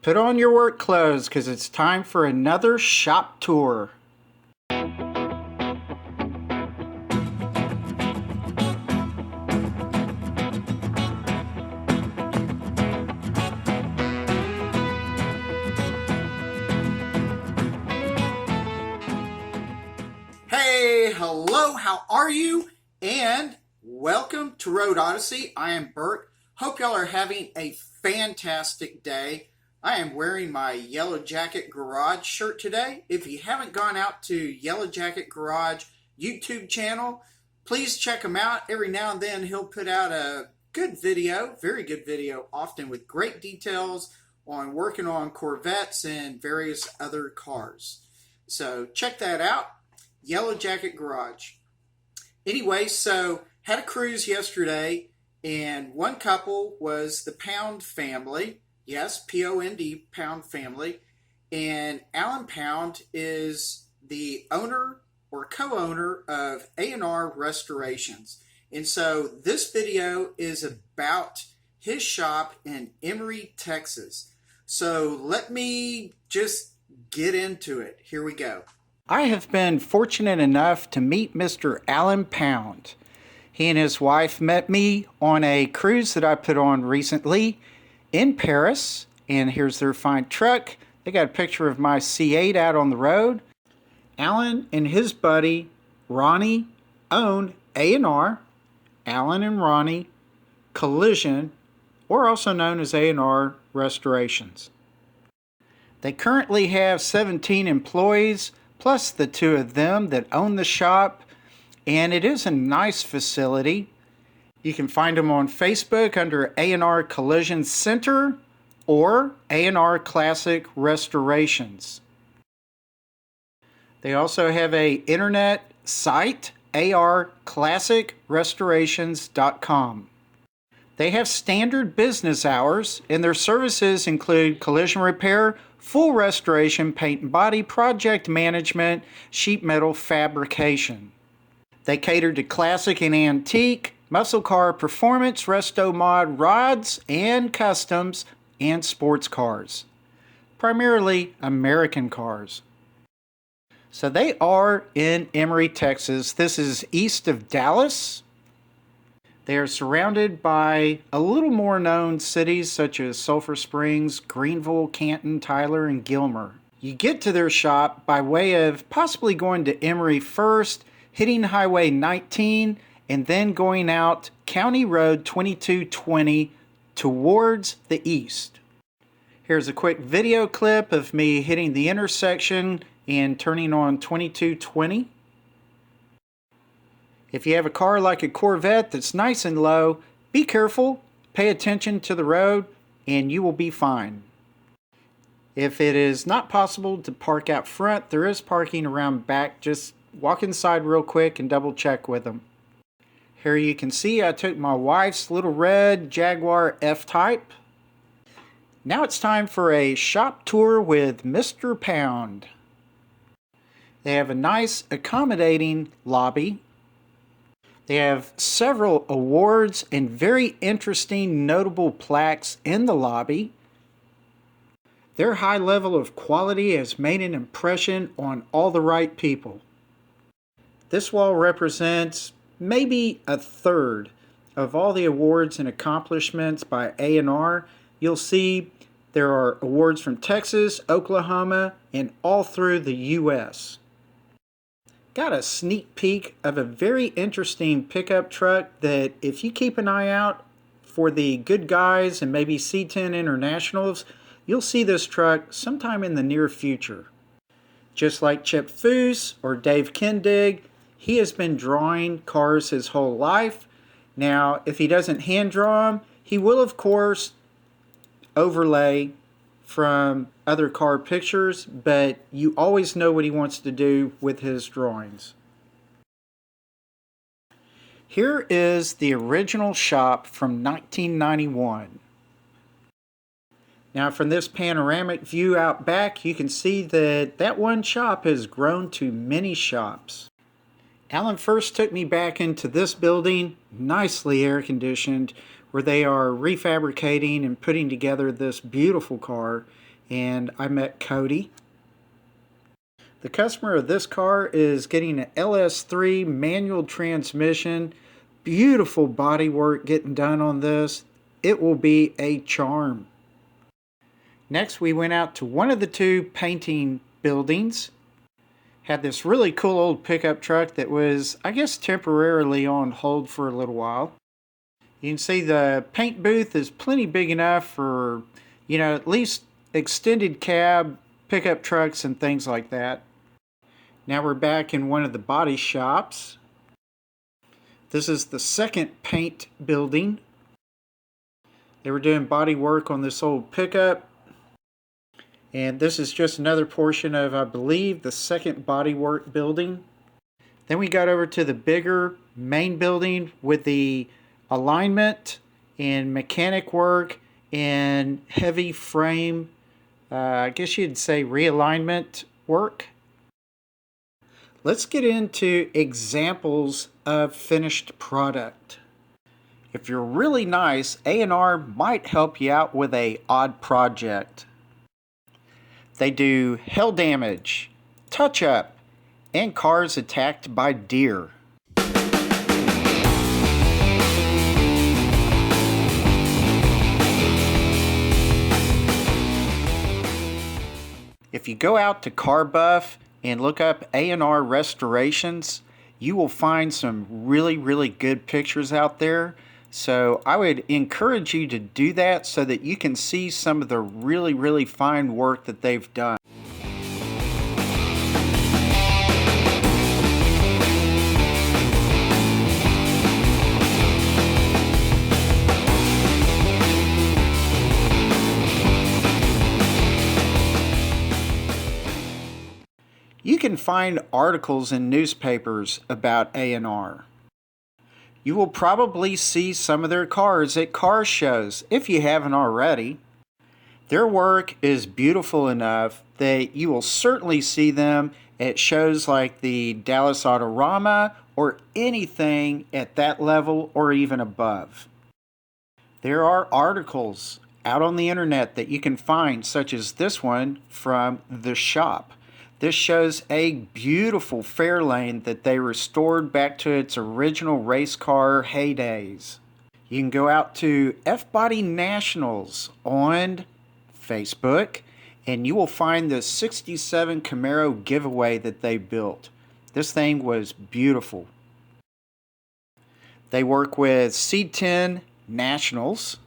Put on your work clothes because it's time for another shop tour. Hey, hello, how are you? And welcome to Road Odyssey. I am Bert. Hope y'all are having a fantastic day. I am wearing my Yellow Jacket Garage shirt today. If you haven't gone out to Yellow Jacket Garage YouTube channel, please check him out. Every now and then he'll put out a good video, very good video, often with great details on working on Corvettes and various other cars. So check that out, Yellow Jacket Garage. Anyway, so had a cruise yesterday, and one couple was the Pound family. Yes, P-O-N-D, Pound family. And Alan Pound is the owner or co-owner of A&R Restorations. And so this video is about his shop in Emory, Texas. So let me just get into it. Here we go. I have been fortunate enough to meet Mr. Alan Pound. He and his wife met me on a cruise that I put on recently in Paris, and here's their fine truck. They got a picture of my C8 out on the road. Alan and his buddy Ronnie own A&R, Alan and Ronnie Collision, or also known as A&R Restorations. They currently have 17 employees, plus the two of them that own the shop, and it is a nice facility. You can find them on Facebook under A&R Collision Center or A&R Classic Restorations. They also have an internet site, arclassicrestorations.com. They have standard business hours, and their services include collision repair, full restoration, paint and body, project management, sheet metal fabrication. They cater to classic and antique, muscle car performance, resto mod rods, and customs, and sports cars. Primarily American cars. So they are in Emory, Texas. This is east of Dallas. They are surrounded by a little more known cities such as Sulphur Springs, Greenville, Canton, Tyler, and Gilmer. You get to their shop by way of possibly going to Emory first, hitting Highway 19, and then going out County Road 2220 towards the east. Here's a quick video clip of me hitting the intersection and turning on 2220. If you have a car like a Corvette that's nice and low, be careful, pay attention to the road, and you will be fine. If it is not possible to park out front, there is parking around back. Just walk inside real quick and double check with them. Here you can see I took my wife's little red Jaguar F-Type. Now it's time for a shop tour with Mr. Pound. They have a nice accommodating lobby. They have several awards and very interesting notable plaques in the lobby. Their high level of quality has made an impression on all the right people. This wall represents maybe a third of all the awards and accomplishments by A&R. You'll see there are awards from Texas, Oklahoma, and all through the U.S. Got a sneak peek of a very interesting pickup truck that if you keep an eye out for the good guys and maybe C10 Internationals, you'll see this truck sometime in the near future. Just like Chip Foose or Dave Kindig, he has been drawing cars his whole life. Now, if he doesn't hand draw them, he will, of course, overlay from other car pictures, but you always know what he wants to do with his drawings. Here is the original shop from 1991. Now, from this panoramic view out back, you can see that that one shop has grown to many shops. Alan first took me back into this building, nicely air conditioned, where they are refabricating and putting together this beautiful car, and I met Cody. The customer of this car is getting an LS3 manual transmission. Beautiful bodywork getting done on this. It will be a charm. Next, we went out to one of the two painting buildings. Had this really cool old pickup truck that was, I guess, temporarily on hold for a little while. You can see the paint booth is plenty big enough for, at least extended cab pickup trucks and things like that. Now we're back in one of the body shops. This is the second paint building. They were doing body work on this old pickup. And this is just another portion of, I believe, the second bodywork building. Then we got over to the bigger main building with the alignment and mechanic work and heavy frame, I guess you'd say realignment work. Let's get into examples of finished product. If you're really nice, A&R might help you out with an odd project. They do hail damage, touch-up, and cars attacked by deer. If you go out to Car Buff and look up A&R restorations, you will find some really, really good pictures out there. So I would encourage you to do that so that you can see some of the really, really fine work that they've done. You can find articles in newspapers about A&R. You will probably see some of their cars at car shows if you haven't already. Their work is beautiful enough that you will certainly see them at shows like the Dallas Autorama or anything at that level or even above. There are articles out on the internet that you can find, such as this one from The Shop. This shows a beautiful Fairlane that they restored back to its original race car heydays. You can go out to F-Body Nationals on Facebook and you will find the 67 Camaro giveaway that they built. This thing was beautiful. They work with C10 Nationals,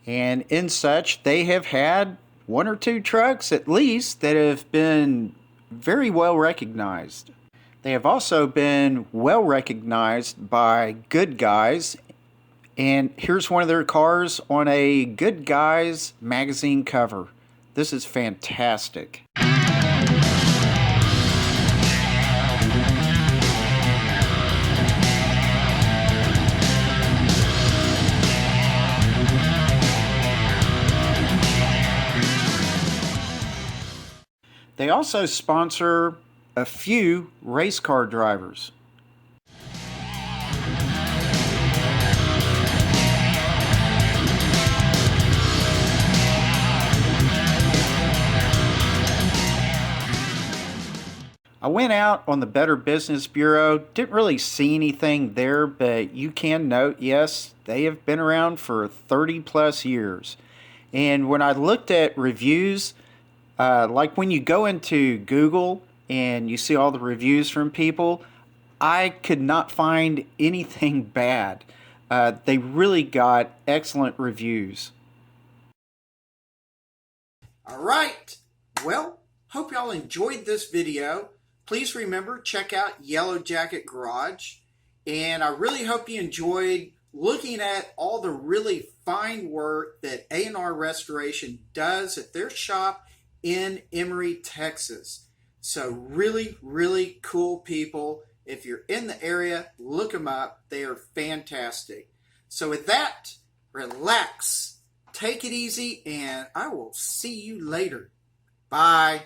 and in such they have had one or two trucks at least that have been very well recognized. They have also been well recognized by Good Guys, and here's one of their cars on a Good Guys magazine cover. This is fantastic. They also sponsor a few race car drivers. I went out on the Better Business Bureau, didn't really see anything there, but you can note, yes, they have been around for 30 plus years. And when I looked at reviews, like when you go into Google and you see all the reviews from people, I could not find anything bad. They really got excellent reviews. All right. Well, hope y'all enjoyed this video. Please remember, check out Yellow Jacket Garage. And I really hope you enjoyed looking at all the really fine work that A&R Restoration does at their shop in Emory, Texas. So really, really cool people. If you're in the area, look them up. They are fantastic. So with that, relax, take it easy, and I will see you later. Bye.